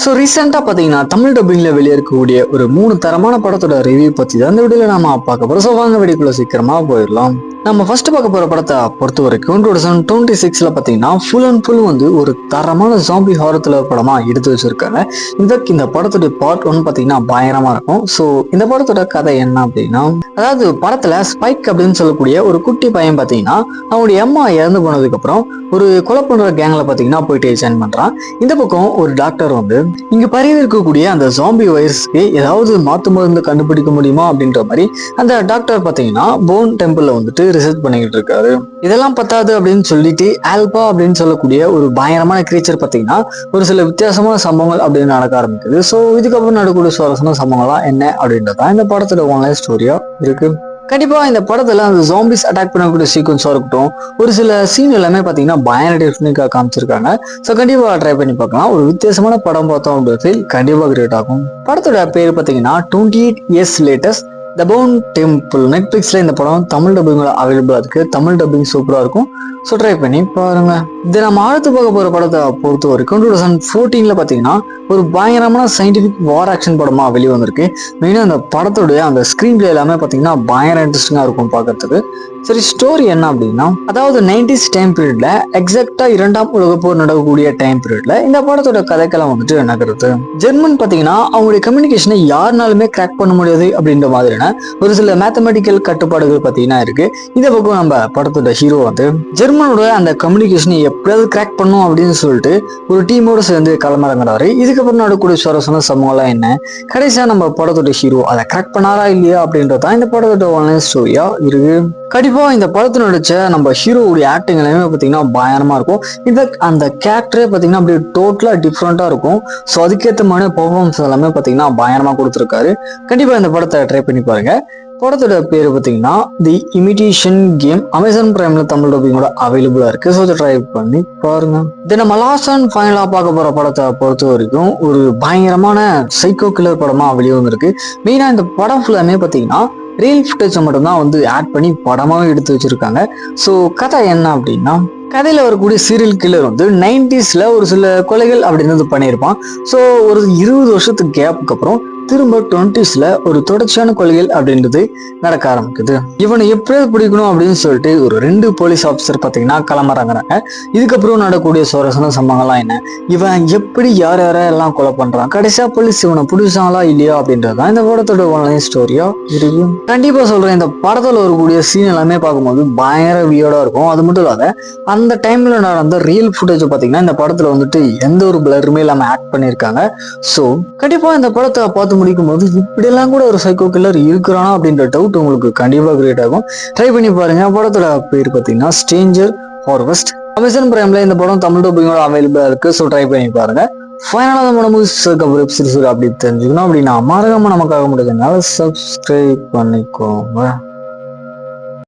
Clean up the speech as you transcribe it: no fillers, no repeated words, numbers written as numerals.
So ரீசெண்டாக பார்த்தீங்கன்னா தமிழ் டப்பிங்கில் வெளியே இருக்கக்கூடிய ஒரு 3 தரமான படத்தோட ரிவ்யூ பற்றி தான் இந்த வீடியோவில் நாம பார்க்க போகிறோம். ஸோ வாங்க வீடியோக்குள்ள சீக்கிரமாக போயிடலாம். நம்ம ஃபர்ஸ்ட் பார்க்க போகிற படத்தை பொறுத்த வரைக்கும் 2026 பார்த்தீங்கன்னா ஃபுல் அண்ட் ஃபுல் வந்து ஒரு தரமான ஜாம்பி ஹாரர் த்ரில்லர் படமாக எடுத்து வச்சிருக்காங்க. இந்த படத்துடைய பார்ட் 1 பார்த்தீங்கன்னா பயங்கரமாக இருக்கும். ஸோ இந்த படத்தோட கதை என்ன அப்படின்னா, அதாவது படத்தில் ஸ்பைக் அப்படின்னு சொல்லக்கூடிய ஒரு குட்டி பையன் பார்த்தீங்கன்னா அவனுடைய அம்மா இறந்து போனதுக்கப்புறம் ஒரு கொலை பண்ற கேங்ல பார்த்தீங்கன்னா போயிட்டு ஜாயின் பண்றான். இந்த பக்கம் ஒரு டாக்டர் வந்து இங்க பரவி இருக்கக்கூடிய அந்த ஜாம்பி வைரஸ்க்கு ஏதாவது மாத்து மருந்து கண்டுபிடிக்க முடியுமா அப்படின்ற மாதிரி அந்த டாக்டர் பார்த்தீங்கன்னா போன் டெம்பிள்ல வந்துட்டு ரிசர்ச் பண்ணிக்கிட்டு இருக்காரு. இதெல்லாம் பத்தாது அப்படின்னு சொல்லிட்டு ஆல்பா அப்படின்னு சொல்லக்கூடிய ஒரு பயங்கரமான கிரீச்சர் பார்த்தீங்கன்னா ஒரு சில வித்தியாசமான சம்பவங்கள் அப்படின்னு நடக்க ஆரம்பிக்குது. ஸோ இதுக்கப்புறம் நடக்கக்கூடிய சுவாரஸ்யமான சம்பவங்கள்லாம் என்ன அப்படின்றதான் இந்த படத்தோட ஒன்லைன் ஸ்டோரியா இருக்கு. கண்டிப்பா இந்த படத்துல அந்த ஜாம்பிஸ் அட்டாக் பண்ணக்கூடிய சீக்வன்ஸா இருக்கட்டும், ஒரு சில சீன் எல்லாமே பாத்தீங்கன்னா பயங்கர டெக்னிக்கா காமிச்சிருக்காங்க. ஸோ கண்டிப்பா ட்ரை பண்ணி பார்க்கலாம். ஒரு வித்தியாசமான படம் பார்த்தோம் அப்படின்றது கண்டிப்பா கிரியேட் ஆகும். படத்தோட பேர் பாத்தீங்கன்னா 28 years latest த போன் டெம்பிள். நெட்ஃபிளிக்ஸ்ல இந்த படம் தமிழ் டப்பிங்கோட அவைலபிளா இருக்கு. தமிழ் டப்பிங் சூப்பரா இருக்கும். ஸோ ட்ரை பண்ணி பாருங்க. இது நம்ம அடுத்து பார்க்க போற படத்தை பொறுத்த வரைக்கும் 2014 பாத்தீங்கன்னா ஒரு பயங்கரமான சயின்டிபிக் வார் ஆக்ஷன் படமா வெளியே வந்திருக்கு. மெயினா அந்த படத்துடைய அந்த ஸ்கிரீன் பிளே எல்லாமே பாத்தீங்கன்னா பயங்கர இன்ட்ரெஸ்டிங்கா இருக்கும் பார்க்கறதுக்கு. சரி, ஸ்டோரி என்ன அப்படின்னா, அதாவது 90s டைம் பீரியட்ல எக்ஸாக்டா 2ஆம் உலகப் போர் நடக்கக்கூடிய டைம் பீரியட்ல இந்த படத்தோட கதைக்கெல்லாம் வந்துட்டு நகருது. ஜெர்மன் பாத்தீங்கன்னா அவங்களுடைய கம்யூனிகேஷனை யாருனாலுமே கிராக் பண்ண முடியாது அப்படின்ற மாதிரியான ஒரு சில மேத்தமெட்டிக்கல் கட்டுப்பாடுகள் பாத்தீங்கன்னா இருக்கு. இந்த பக்கம் நம்ம படத்தோட ஹீரோ வந்து ஜெர்மனோட அந்த கம்யூனிகேஷனை எப்படியாவது கிராக் பண்ணும் அப்படின்னு சொல்லிட்டு ஒரு டீமோட சேர்ந்து களமிறங்குறாரு. இதுக்கப்புறம் நடக்கக்கூடிய சுவாரஸ்யமான சம்பவம்லாம் என்ன, கடைசியா நம்ம படத்தோட ஹீரோ அதை கிராக் பண்ணாரா இல்லையா அப்படின்றதான் இந்த படத்தோட ஒன்லைன் ஸ்டோரியா இருக்கு. கண்டிப்பா இந்த படத்துல நடிச்ச நம்ம ஹீரோவுடைய ஆக்டிங் எல்லாமே பாத்தீங்கன்னா பயங்கரமா இருக்கும். இன்ஃபேக்ட் அந்த கேரக்டரே பாத்தீங்கன்னா அப்படியே டோட்டலா டிஃப்ரெண்டா இருக்கும். ஸோ அதுக்கேற்ற மாதிரி பெர்ஃபார்மன்ஸ் எல்லாமே பாத்தீங்கன்னா பயங்கரமா கொடுத்துருக்காரு. கண்டிப்பா இந்த படத்தை ட்ரை பண்ணி பாருங்க. படத்தோட பேரு பாத்தீங்கன்னா தி இமிடேஷன் கேம். அமேசான் பிரைம்ல தமிழ் டப்பிங்கோட அவைலபிளா இருக்கு. ஸோ ட்ரை பண்ணி பாருங்க. இது நம்ம லாஸ்ட் அண்ட் ஃபைனலா பார்க்க போற படத்தை பொறுத்த வரைக்கும் ஒரு பயங்கரமான சைக்கோ கில்லர் படமா வெளியே வந்திருக்கு. மெயினா இந்த படம் ஃபுல்லாமே பாத்தீங்கன்னா ரியல் ஃபுட்டேஜை மட்டும்தான் வந்து ஆட் பண்ணி படமாவே எடுத்து வச்சிருக்காங்க. ஸோ கதை என்ன அப்படின்னா, கதையில வரக்கூடிய சீரியல் கில்லர் வந்து 90sல ஒரு சில கொலைகள் அப்படின்றது பண்ணியிருப்பான். ஸோ ஒரு 20 வருஷத்துக்கு கேப்புக்கு அப்புறம் திரும்ப 20sல ஒரு தொடர்ச்சியான கொலைகள் அப்படின்றது நடக்க ஆரம்பிக்குது. இவனை எப்படியாவது பிடிக்கணும் அப்படின்னு சொல்லிட்டு ஒரு 2 போலீஸ் ஆஃபீஸர் பார்த்தீங்கன்னா களமிறங்குறாங்க. இதுக்கப்புறம் நடக்கக்கூடிய சுவாரஸ்யமான சம்பவங்கள்லாம் என்ன, இவன் எப்படி யார் யாரெல்லாம் கொலை பண்றான், கடைசியா போலீஸ் இவனை பிடிச்சாங்களா இல்லையா அப்படின்றதான் இந்த படத்தோட ஒன்லைன் ஸ்டோரியா இருக்கு. கண்டிப்பா சொல்றேன், இந்த படத்துல வரக்கூடிய சீன் எல்லாமே பார்க்கும்போது பயங்கர வியர்டா இருக்கும். அது மட்டும் இல்லாத அந்த டைம்ல நடந்த ரியல் ஃபுட்டேஜ் பார்த்தீங்கன்னா இந்த படத்துல வந்துட்டு எந்த ஒரு பிளருமே இல்லாம ஆக்ட் பண்ணியிருக்காங்க. ஸோ கண்டிப்பா இந்த படத்தை பார்த்து முடிக்கும் போது இப்படியெல்லாம் கூட ஒரு சைக்கோ கில்லர் இருக்கிறானா அப்படின்ற டவுட் உங்களுக்கு கண்டிப்பா கிரியேட் ஆகும். ட்ரை பண்ணி பாருங்க. படத்தோட பேர் பார்த்தீங்கன்னா ஸ்ட்ரேஞ்சர் ஹார்வெஸ்ட். அமேசான் பிரைம்ல இந்த படம் தமிழ் டப்பிங்கோட அவைலபிளா இருக்கு. ஸோ ட்ரை பண்ணி பாருங்க. ஃபைனலாக நம்ம வெப் சீரிஸ் அப்படி தெரிஞ்சுக்கணும் அப்படின்னா மறக்காம நமக்காக முடிஞ்சதுனால சப்ஸ்கிரைப் பண்ணிக்கோங்க.